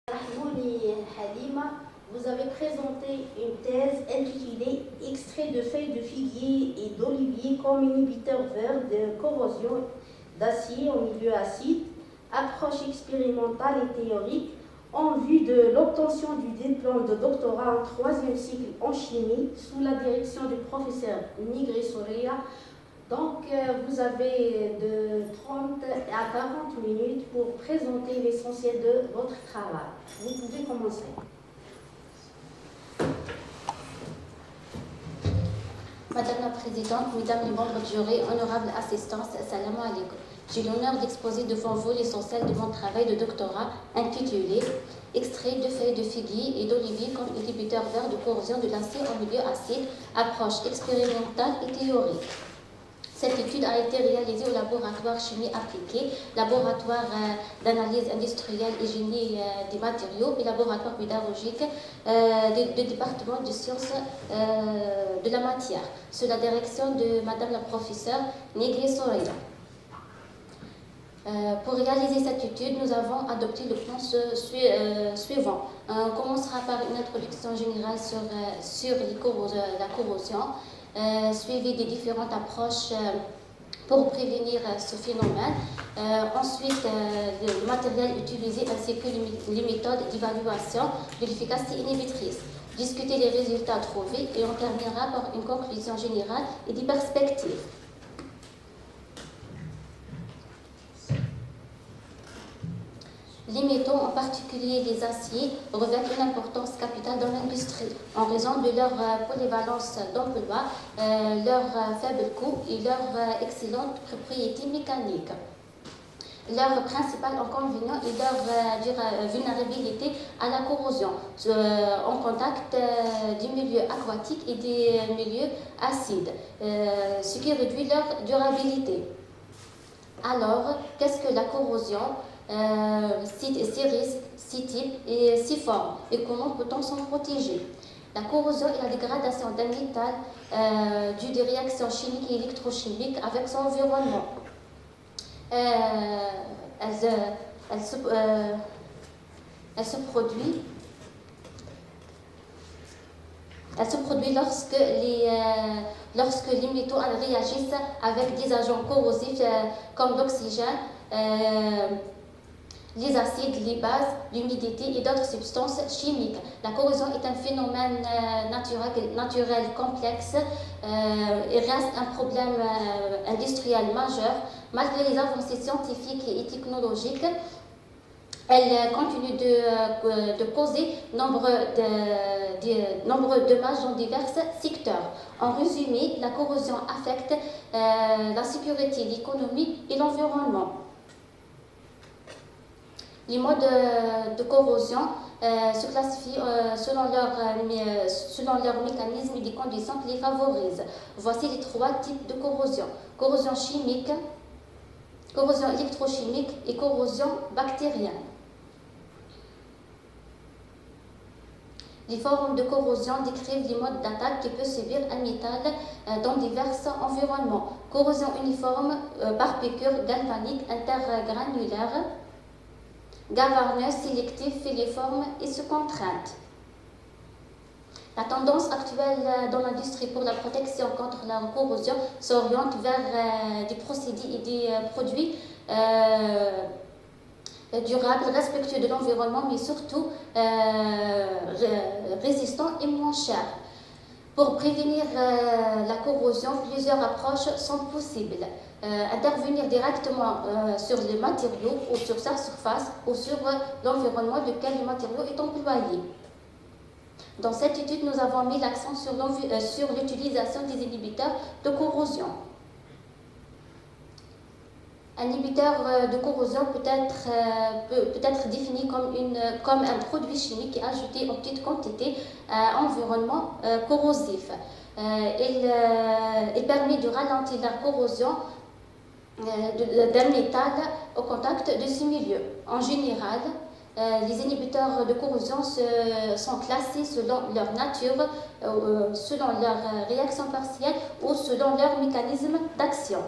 Rahmouni Halima, vous avez présenté une thèse intitulée Extrait de feuilles de figuier et d'olivier comme inhibiteur vert de corrosion d'acier au milieu acide, approche expérimentale et théorique en vue de l'obtention du diplôme de doctorat en troisième cycle en chimie sous la direction du professeur Nigri Soria. Donc, vous avez de 30 à 40 minutes pour présenter l'essentiel de votre travail. Vous pouvez commencer. Madame la Présidente, Mesdames les membres du jury, honorable assistance, salam alaikum. J'ai l'honneur d'exposer devant vous l'essentiel de mon travail de doctorat intitulé « Extrait de feuilles de figuier et d'olivier comme inhibiteur vert de corrosion de l'acier en milieu acide, approche expérimentale et théorique ». Cette étude a été réalisée au laboratoire chimie appliquée, laboratoire d'analyse industrielle et génie des matériaux et laboratoire pédagogique du département de sciences de la matière, sous la direction de Madame la professeure Nigri Soria. Pour réaliser cette étude, nous avons adopté le plan suivant. On commencera par une introduction générale sur la corrosion, suivi des différentes approches pour prévenir ce phénomène. Ensuite, le matériel utilisé ainsi que les méthodes d'évaluation de l'efficacité inhibitrice. Discuter les résultats trouvés et on terminera par une conclusion générale et des perspectives. Les métaux, en particulier les aciers, revêtent une importance capitale dans l'industrie en raison de leur polyvalence d'emploi, leur faible coût et leur excellente propriété mécanique. Leur principal inconvénient est leur vulnérabilité à la corrosion en contact des milieux aquatiques et des milieux acides, ce qui réduit leur durabilité. Alors, qu'est-ce que la corrosion ? Ses risques, ses types et ses formes, et comment peut-on s'en protéger. La corrosion est la dégradation d'un métal due des réactions chimiques et électrochimiques avec son environnement. Elle se produit lorsque les métaux réagissent avec des agents corrosifs comme l'oxygène, les acides, les bases, l'humidité et d'autres substances chimiques. La corrosion est un phénomène naturel complexe et reste un problème industriel majeur. Malgré les avancées scientifiques et technologiques, elle continue de causer nombreux dommages dans divers secteurs. En résumé, la corrosion affecte la sécurité, l'économie et l'environnement. Les modes de corrosion se classifient selon leur mécanisme et les conditions qui les favorisent. Voici les 3 types de corrosion. Corrosion chimique, corrosion électrochimique et corrosion bactérienne. Les formes de corrosion décrivent les modes d'attaque que peut subir un métal dans divers environnements. Corrosion uniforme par piqûre galvanique intergranulaire, gavarneuse, sélective, filiforme et sous contrainte. La tendance actuelle dans l'industrie pour la protection contre la corrosion s'oriente vers des procédés et des produits durables, respectueux de l'environnement, mais surtout résistants et moins chers. Pour prévenir la corrosion, plusieurs approches sont possibles. Intervenir directement sur les matériaux ou sur sa surface ou sur l'environnement duquel le matériau est employé. Dans cette étude, nous avons mis l'accent sur l'utilisation des inhibiteurs de corrosion. Un inhibiteur de corrosion peut être défini comme un produit chimique ajouté en petite quantité à un environnement corrosif. Il permet de ralentir la corrosion d'un métal au contact de ce milieu. En général, les inhibiteurs de corrosion sont classés selon leur nature, selon leur réaction partielle ou selon leur mécanisme d'action.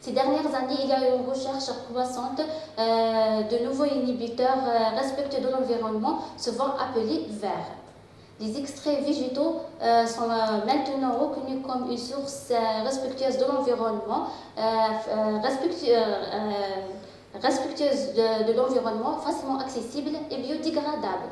Ces dernières années, il y a eu une recherche croissante de nouveaux inhibiteurs respectueux de l'environnement, souvent appelés verts. Les extraits végétaux sont maintenant reconnus comme une source respectueuse de l'environnement, respectueuse de l'environnement, facilement accessible et biodégradable.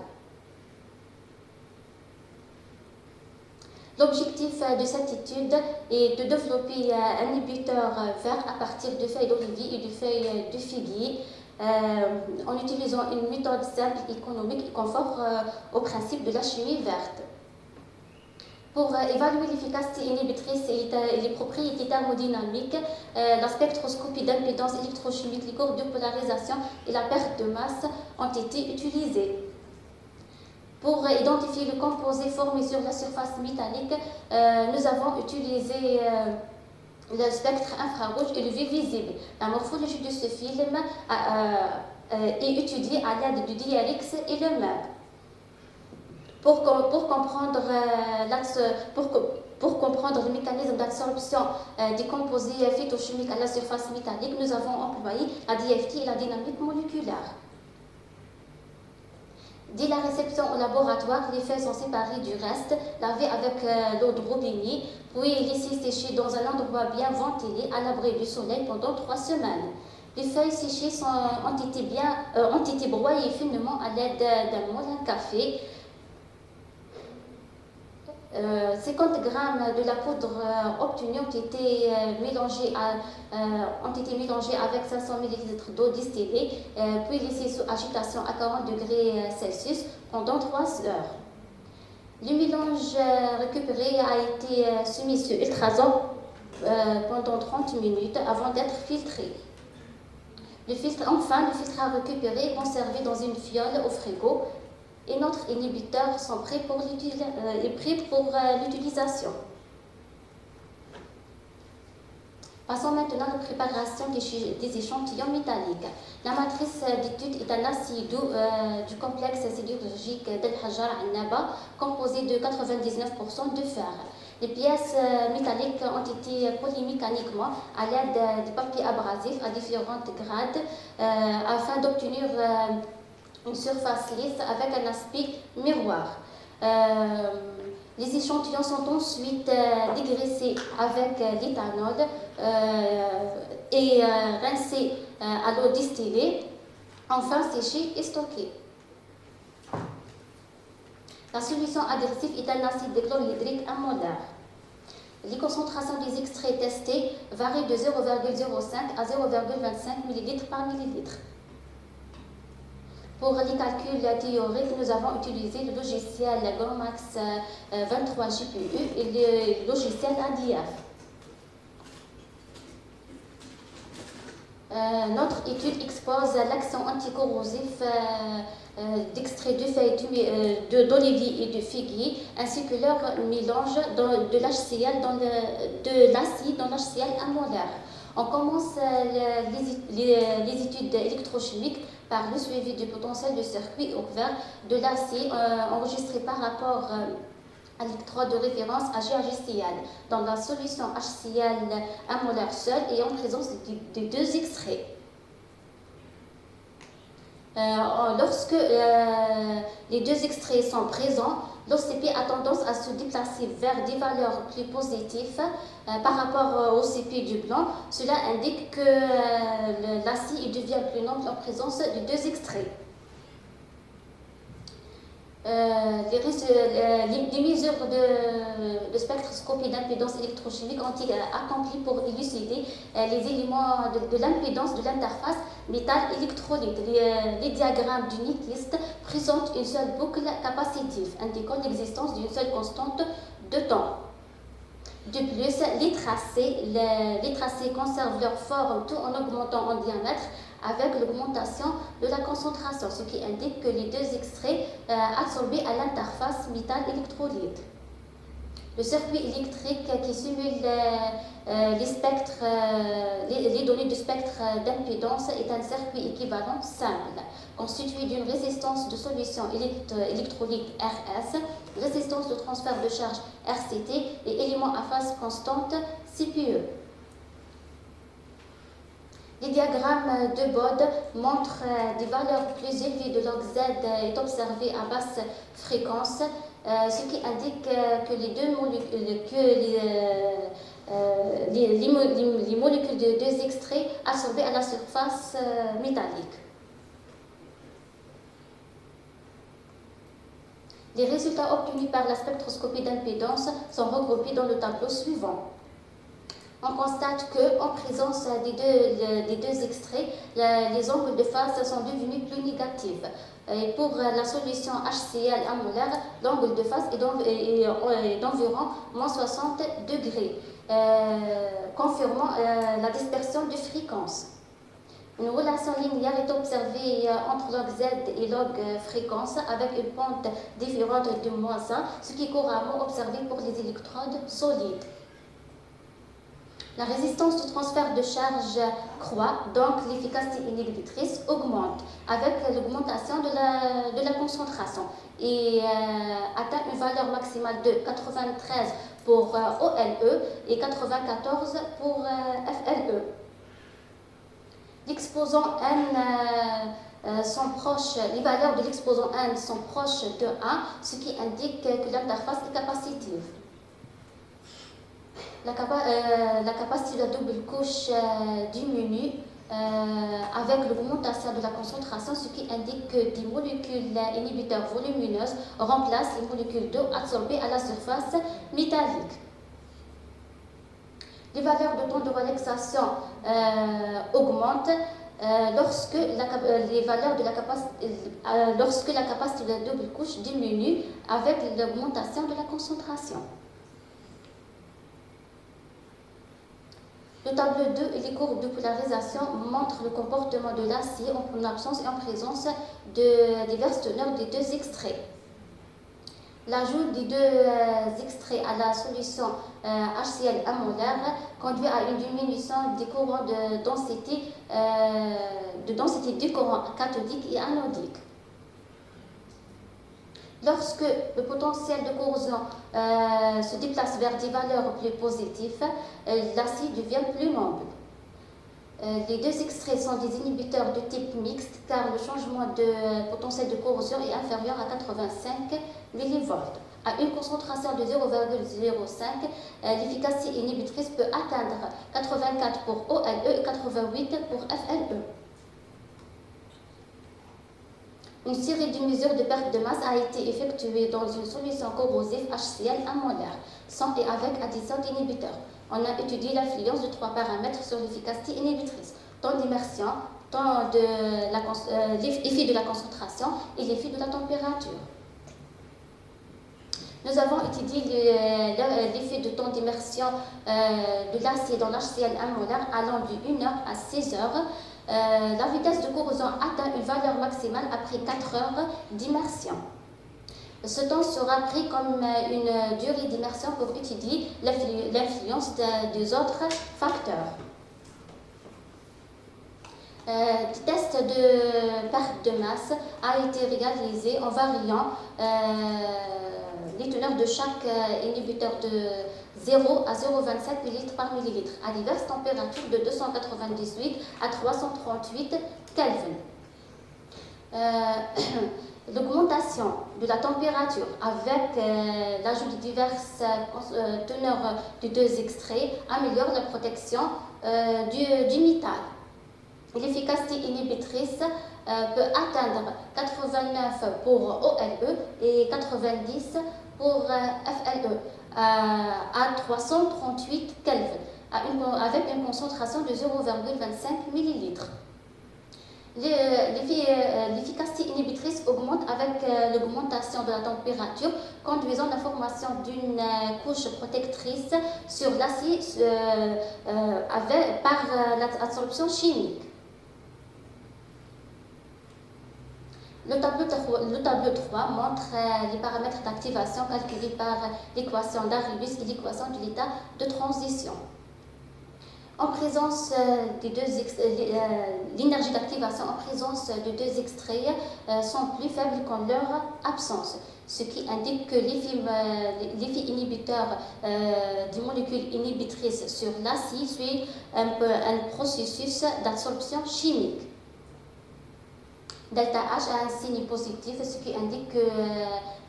L'objectif de cette étude est de développer un inhibiteur vert à partir de feuilles d'olivier et de feuilles de figuier en utilisant une méthode simple, économique et conforme au principe de la chimie verte. Pour évaluer l'efficacité inhibitrice et les propriétés thermodynamiques, la spectroscopie d'impédance électrochimique, les courbes de polarisation et la perte de masse ont été utilisées. Pour identifier le composé formé sur la surface métallique, nous avons utilisé le spectre infrarouge et le vue visible. La morphologie de ce film est étudiée à l'aide du DRX et le MEB. Pour comprendre le mécanisme d'absorption des composés phytochimiques à la surface métallique, nous avons employé la DFT et la dynamique moléculaire. Dès la réception au laboratoire, les feuilles sont séparées du reste, lavées avec l'eau de robinet, puis laissées sécher dans un endroit bien ventilé, à l'abri du soleil pendant 3 semaines. Les feuilles séchées ont été broyées finement à l'aide d'un moule à café. 50 g de la poudre obtenue ont été mélangés avec 500 ml d'eau distillée, puis laissés sous agitation à 40 degrés Celsius pendant 3 heures. Le mélange récupéré a été soumis sur ultrasons pendant 30 minutes avant d'être filtré. Le filtre à récupérer est conservé dans une fiole au frigo et notre inhibiteur sont prêts pour l'utilisation. Passons maintenant à la préparation des échantillons métalliques. La matrice d'étude est un acier doux du complexe sidérurgique d'El Hajar al-Naba, composé de 99% de fer. Les pièces métalliques ont été polies mécaniquement à l'aide de papiers abrasifs à différents grades afin d'obtenir une surface lisse avec un aspect miroir. Les échantillons sont ensuite dégraissés avec l'éthanol et rincés à l'eau distillée, enfin séchés et stockés. La solution adhesive est un acide chlorhydrique ammoniaque. Les concentrations des extraits testés varient de 0,05 à 0,25 ml par millilitre. Pour les calculs théoriques, nous avons utilisé le logiciel GOMAX 23 GPU et le logiciel ADF. Notre étude expose l'action anticorrosif d'extraits de feuilles d'olivier et de figuier, ainsi que leur mélange de l'acide dans l'HCl ammoniaque. On commence les études électrochimiques par le suivi du potentiel de circuit ouvert de l'acier enregistré par rapport à l'électrode de référence à GHCl dans la solution HCl ammoniaque seule et en présence de 2 extraits. Lorsque les 2 extraits sont présents, l'OCP a tendance à se déplacer vers des valeurs plus positives par rapport au CP du blanc. Cela indique que l'acier devient plus noble en présence de 2 extraits. Les mesures de spectroscopie d'impédance électrochimique ont été accomplies pour élucider les éléments de l'impédance de l'interface métal-électrolyte. Les diagrammes du Nyquist présentent une seule boucle capacitive, indiquant l'existence d'une seule constante de temps. De plus, les tracés conservent leur forme tout en augmentant en diamètre avec l'augmentation de la concentration, ce qui indique que les 2 extraits absorbés à l'interface métal-électrolyte. Le circuit électrique qui simule les données du spectre d'impédance est un circuit équivalent simple, constitué d'une résistance de solution électrolyte RS, résistance de transfert de charge RCT et éléments à phase constante CPE. Les diagrammes de Bode montrent des valeurs plus élevées de log Z est observé à basse fréquence, ce qui indique que les molécules de deux extraits absorbées à la surface métallique. Les résultats obtenus par la spectroscopie d'impédance sont regroupés dans le tableau suivant. On constate qu'en présence des deux extraits, les angles de phase sont devenus plus négatifs. Et pour la solution HCl amolaire, l'angle de phase est d'environ moins 60 degrés, confirmant la dispersion de fréquence. Une relation linéaire est observée entre log Z et log fréquence avec une pente différente de moins 1, ce qui est couramment observé pour les électrodes solides. La résistance du transfert de charge croît, donc l'efficacité inhibitrice augmente avec l'augmentation de la concentration et atteint une valeur maximale de 93 pour OLE et 94 pour FLE. L'exposant N sont proches, les valeurs de l'exposant N sont proches de 1, ce qui indique que l'interface est capacitive. La capacité de la double couche diminue avec l'augmentation de la concentration, ce qui indique que des molécules inhibiteurs volumineuses remplacent les molécules d'eau absorbées à la surface métallique. Les valeurs de temps de relaxation augmentent lorsque la capacité de la double couche diminue avec l'augmentation de la concentration. Le tableau 2 et les courbes de polarisation montrent le comportement de l'acier en absence et en présence des divers teneurs des deux extraits. L'ajout des deux extraits à la solution HCl amolaire conduit à une diminution des courants de densité du courant cathodique et anodique. Lorsque le potentiel de corrosion se déplace vers des valeurs plus positives, l'acier devient plus noble. Les deux extraits sont des inhibiteurs de type mixte car le changement de potentiel de corrosion est inférieur à 85 mV. À une concentration de 0,05, l'efficacité inhibitrice peut atteindre 84 pour OLE et 88 pour FLE. Une série de mesures de perte de masse a été effectuée dans une solution corrosive HCl amolaire, sans et avec addition d'inhibiteurs. On a étudié l'influence de trois paramètres sur l'efficacité inhibitrice, temps d'immersion, l'effet de la concentration et l'effet de la température. Nous avons étudié l'effet de temps d'immersion de l'acier dans l'HCl amolaire allant de 1 heure à 6 heures. La vitesse de corrosion atteint une valeur maximale après 4 heures d'immersion. Ce temps sera pris comme une durée d'immersion pour étudier l'influence des autres facteurs. Le test de perte de masse a été réalisé en variant les teneurs de chaque inhibiteur de 0 à 0,27 ml par millilitre à diverses températures de 298 à 338 Kelvin. L'augmentation de la température avec l'ajout de diverses teneurs de deux extraits améliore la protection du métal. L'efficacité inhibitrice peut atteindre 89 pour OLE et 90 pour FLE à 338 Kelvin avec une concentration de 0,25 ml. L'efficacité inhibitrice augmente avec l'augmentation de la température, conduisant à la formation d'une couche protectrice sur l'acier par l'absorption chimique. Le tableau 3 montre les paramètres d'activation calculés par l'équation d'Arrhenius et l'équation de l'état de transition. En présence l'énergie d'activation en présence de deux extraits sont plus faibles qu'en leur absence. ce qui indique que l'effet inhibiteur des molécules inhibitrices sur l'acier suit un processus d'absorption chimique. Delta H a un signe positif, ce qui indique que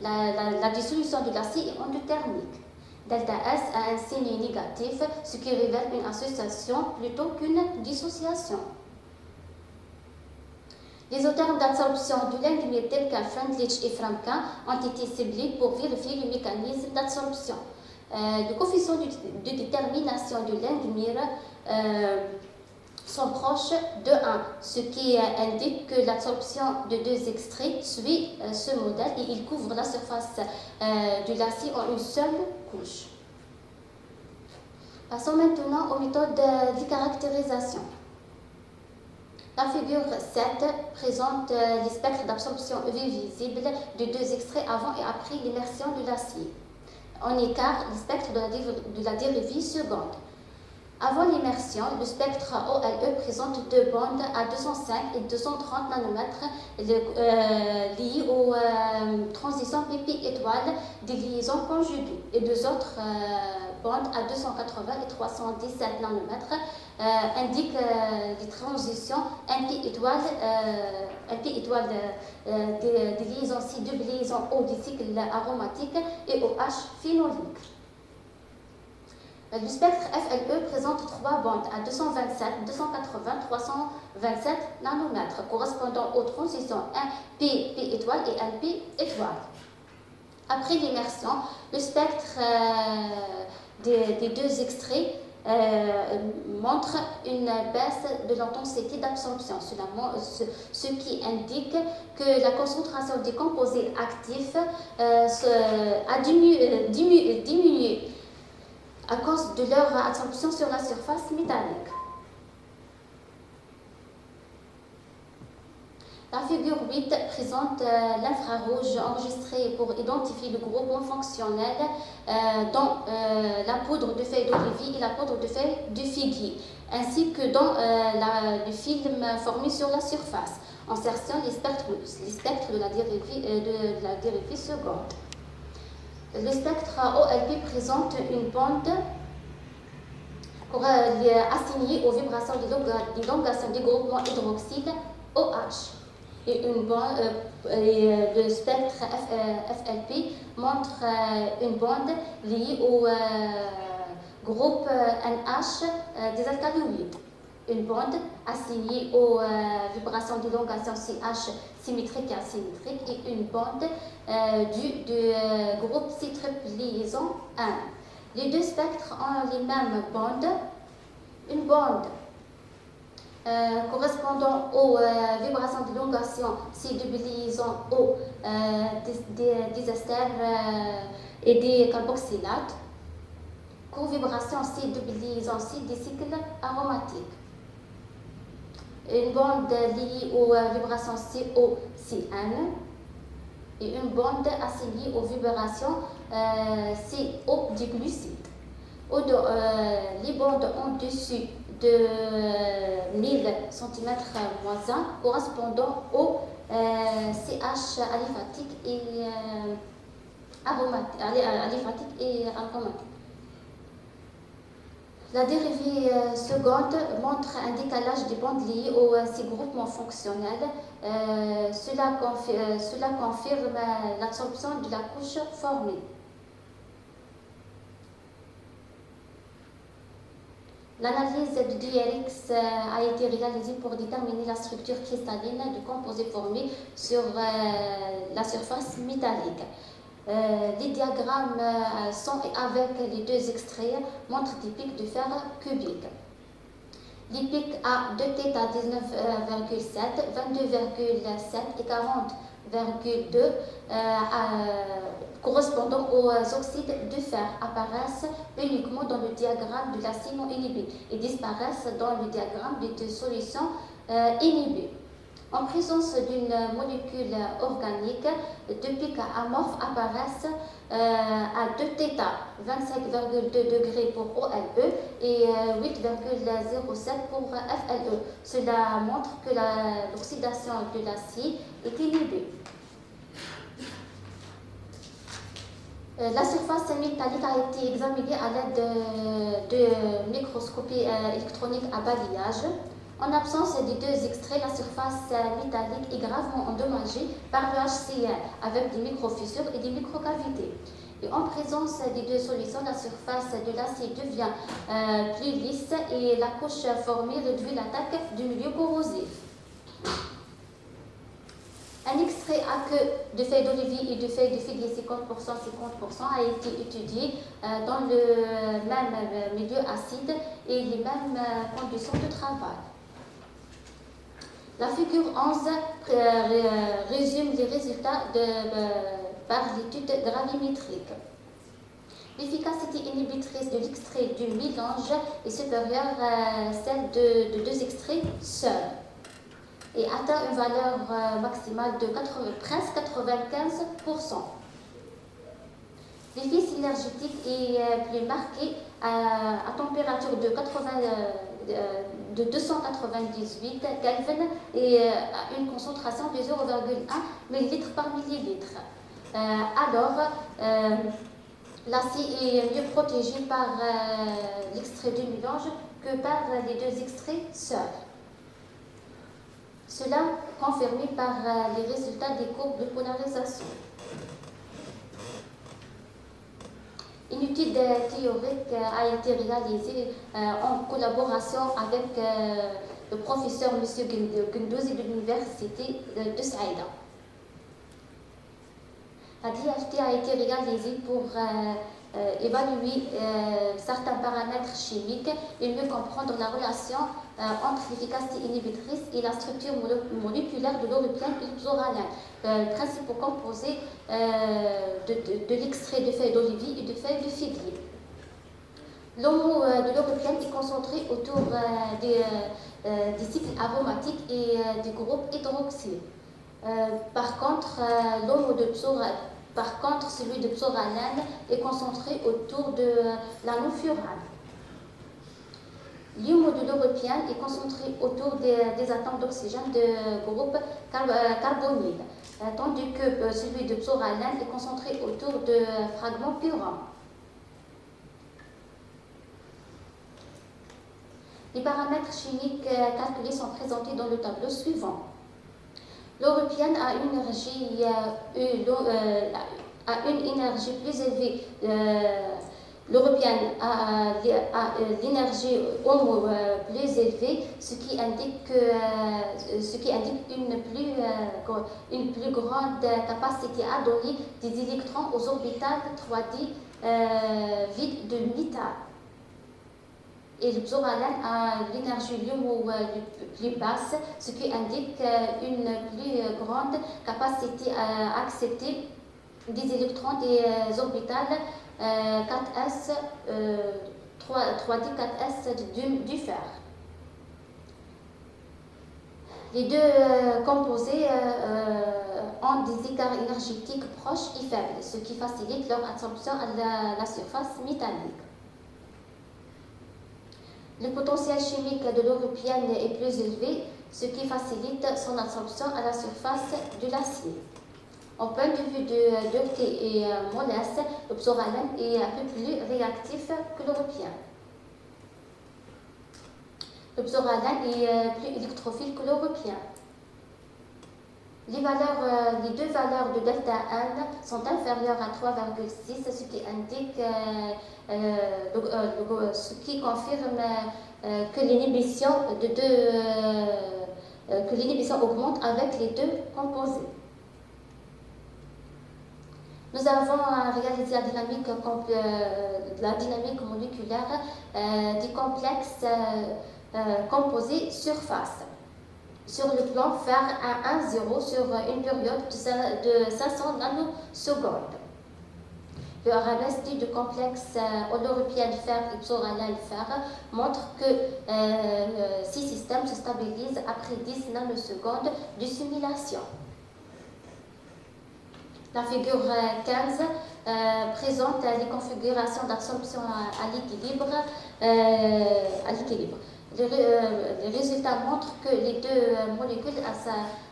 la dissolution de l'acier est endothermique. Delta S a un signe négatif, ce qui révèle une association plutôt qu'une dissociation. Les auteurs d'absorption de Langmuir tels que Freundlich et Framka ont été ciblés pour vérifier le mécanisme d'absorption. Le coefficient de détermination de Langmuir sont proches de 1, ce qui indique que l'absorption de deux extraits suit ce modèle et il couvre la surface de l'acier en une seule couche. Passons maintenant aux méthodes de caractérisation. La figure 7 présente les spectres d'absorption UV visibles de deux extraits avant et après l'immersion de l'acier. En écart, les spectres de la dérivée seconde. Avant l'immersion, le spectre OLE présente deux bandes à 205 et 230 nanomètres liées aux transitions pp étoiles des liaisons conjuguées et deux autres bandes à 280 et 317 nanomètres indiquent les transitions NP étoiles des liaisons C, de liaisons O des cycles aromatiques et OH phénoliques. Le spectre FLE présente trois bandes à 227, 280, 327 nanomètres correspondant aux transitions NP, P étoile et NP étoile. Après l'immersion, le spectre des deux extraits montre une baisse de l'intensité d'absorption, ce qui indique que la concentration des composés actifs a diminué à cause de leur absorption sur la surface métallique. La figure 8 présente l'infrarouge enregistré pour identifier le groupement fonctionnel dans la poudre de feuilles d'olivier et la poudre de feuilles de figuier, ainsi que dans le film formé sur la surface, en cherchant les spectres de la dérivée seconde. Le spectre OLP présente une bande assignée aux vibrations d'élongation des groupements hydroxyde OH. Et le spectre FLP montre une bande liée au groupe NH des alcaloïdes. Une bande assignée aux vibrations d'élongation CH symétrique et asymétrique et une bande du groupe C-triple liaison 1. Les deux spectres ont les mêmes bandes. Une bande correspondant aux vibrations d'élongation C-double liaison O des esters et des carboxylates. Co-vibration C-double liaison C des cycles aromatiques. Une bande liée aux vibrations COCN et une bande assignée aux vibrations CO du glucide. Les bandes en-dessus de 1000 cm-1 correspondant au CH aliphatique et aromatique. La dérivée seconde montre un décalage des bandes liées aux ces groupements fonctionnels. Cela confirme l'absorption de la couche formée. L'analyse du DRX a été réalisée pour déterminer la structure cristalline du composé formé sur la surface métallique. Les diagrammes sont avec les deux extraits montrent des pics de fer cubique. Les pics à 2θ 19,7, 22,7 et 40,2 correspondant aux oxydes de fer apparaissent uniquement dans le diagramme de l'acier non inhibé et disparaissent dans le diagramme des deux solutions inhibées. En présence d'une molécule organique, deux pics amorphes apparaissent à 2θ 25,2 degrés pour OLE et 8,07 pour FLE. Cela montre que l'oxydation de l'acier est inhibée. La surface métallique a été examinée à l'aide de microscopie électronique à balayage. En absence des deux extraits, la surface métallique est gravement endommagée par le HCl avec des microfissures et des microcavités. Et en présence des deux solutions, la surface de l'acier devient plus lisse et la couche formée réduit l'attaque du milieu corrosif. Un extrait à queue de feuilles d'olivier et de feuilles de figuier 50%, 50% a été étudié dans le même milieu acide et les mêmes conditions de travail. La figure 11 résume les résultats par l'étude gravimétrique. L'efficacité inhibitrice de l'extrait du mélange est supérieure à celle de deux extraits seuls et atteint une valeur maximale de presque 95%. L'effet synergétique est plus marqué à température de 298 Kelvin et à une concentration de 0,1 ml par millilitre. L'acier est mieux protégé par l'extrait du mélange que par les deux extraits seuls. Cela confirmé par les résultats des courbes de polarisation. Une étude théorique a été réalisée en collaboration avec le professeur M. Gendouzi de l'Université de Saïda. La DFT a été réalisée pour évaluer certains paramètres chimiques et mieux comprendre la relation entre l'efficacité inhibitrice et la structure moléculaire de l'européenne et du psoralen, principaux composés de l'extrait de feuilles d'olivier et de feuilles de figuier. L'homo de l'européenne est concentré autour des cycles aromatiques et du groupe hydroxyle. Par contre, celui de psoralène est concentré autour de l'anofurane. L'humo de l'européenne est concentré autour des atomes d'oxygène de groupe carbonyle, tandis que celui de psoralène est concentré autour de fragments purins. Les paramètres chimiques calculés sont présentés dans le tableau suivant. L'européenne a une énergie plus élevée. L'européenne a l'énergie homo plus élevée, ce qui indique une plus grande capacité à donner des électrons aux orbitales 3D vides de métal. Et le psoralène a l'énergie LUMO plus basse, ce qui indique une plus grande capacité à accepter des électrons des orbitales 4s, 3D 4s du fer. Les deux composés ont des écarts énergétiques proches et faibles, ce qui facilite leur absorption à la surface métallique. Le potentiel chimique de l'européenne est plus élevé, ce qui facilite son absorption à la surface de l'acier. En point de vue de dureté et mollesse, le psoralène est un peu plus réactif que l'européenne. Le psoralène est plus électrophile que l'européen. Les deux valeurs de delta N sont inférieures à 3,6, ce qui indique, ce qui confirme que l'inhibition augmente avec les deux composés. Nous avons réalisé la dynamique moléculaire des complexes composés surface. Sur le plan fer à 1,0 sur une période de 500 nanosecondes. Le RMS du complexe oleuropéenne fer et psoralène fer montre que ces systèmes se stabilisent après 10 nanosecondes de simulation. La figure 15 présente les configurations d'absorption à l'équilibre. les résultats montrent que les deux molécules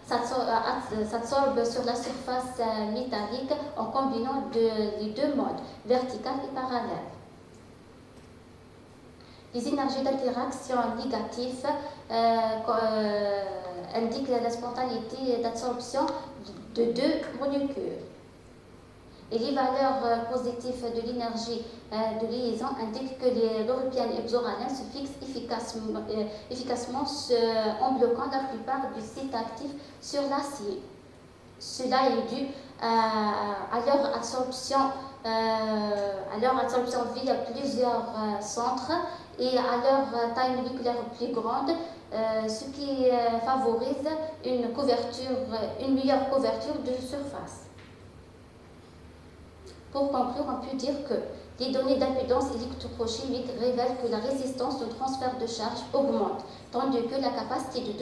s'absorbent sur la surface métallique en combinant les deux modes, vertical et parallèle. Les énergies d'interaction négatives indiquent la spontanéité d'absorption de deux molécules. Et les valeurs positives de l'énergie de liaison indiquent que l'européenne et benzoralène se fixent efficacement en bloquant la plupart des sites actifs sur l'acier. Cela est dû à leur absorption via plusieurs centres et à leur taille moléculaire plus grande, ce qui favorise une meilleure couverture de surface. Pour conclure, on peut dire que les données d'impédance électrochimique révèlent que la résistance de transfert de charge augmente, tandis que la capacité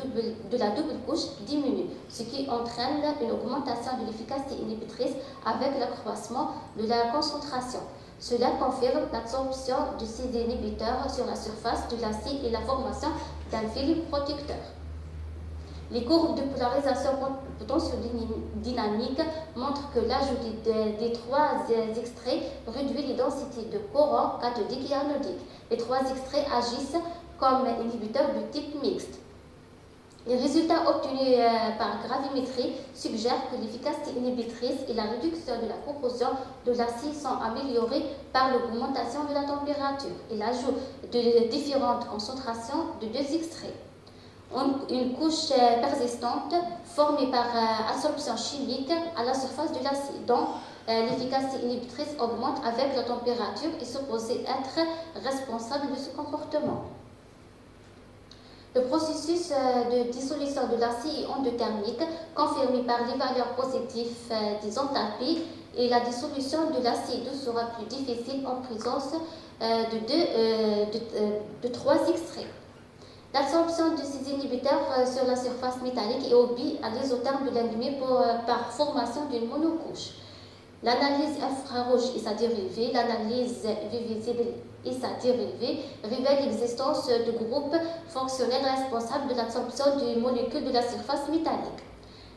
de la double couche diminue, ce qui entraîne une augmentation de l'efficacité inhibitrice avec l'accroissement de la concentration. Cela confirme l'absorption de ces inhibiteurs sur la surface de l'acier et la formation d'un film protecteur. Les courbes de polarisation potentiodynamique montrent que l'ajout des trois extraits réduit les densités de courant cathodique et anodique. Les trois extraits agissent comme inhibiteurs de type mixte. Les résultats obtenus par gravimétrie suggèrent que l'efficacité inhibitrice et la réduction de la corrosion de l'acier sont améliorées par l'augmentation de la température et l'ajout de différentes concentrations de deux extraits. Une couche persistante formée par absorption chimique à la surface de l'acier, dont l'efficacité inhibitrice augmente avec la température et supposée être responsable de ce comportement. Le processus de dissolution de l'acier est endothermique, confirmé par les valeurs positives des enthalpies, et la dissolution de l'acier doux sera plus difficile en présence de trois extraits. L'absorption de ces inhibiteurs sur la surface métallique est obéie à l'isotherme de l'ennemi par formation d'une monocouche. L'analyse infrarouge et sa dérivée, l'analyse UV visible et sa dérivée révèlent l'existence de groupes fonctionnels responsables de l'absorption des molécules de la surface métallique.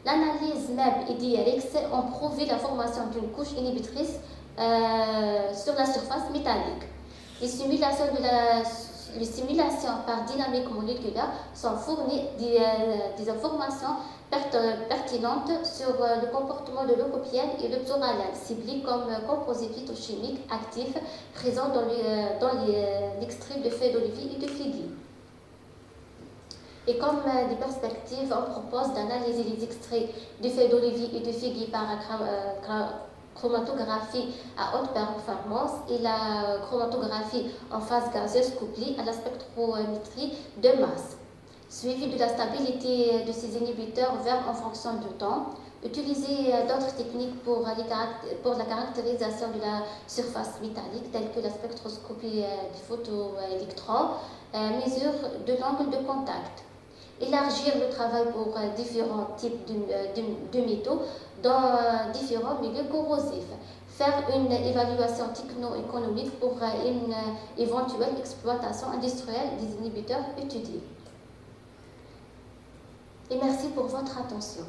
L'analyse MEB et DRX ont prouvé la formation d'une couche inhibitrice sur la surface métallique. Les simulations par dynamique moléculaire sont fournies des informations pertinentes sur le comportement de l'européenne et le benzoralène, ciblés comme composés phytochimiques actifs présents dans l'extrait de feuilles d'olivier et de figuier. Et comme des perspectives, on propose d'analyser les extraits de feuilles d'olivier et de figuier par chromatographie à haute performance et la chromatographie en phase gazeuse couplée à la spectrométrie de masse, suivi de la stabilité de ces inhibiteurs en fonction du temps. Utiliser d'autres techniques pour la caractérisation de la surface métallique, telles que la spectroscopie des photoélectrons, mesure de l'angle de contact. Élargir le travail pour différents types de métaux dans différents milieux corrosifs. Faire une évaluation techno-économique pour une éventuelle exploitation industrielle des inhibiteurs étudiés. Et merci pour votre attention.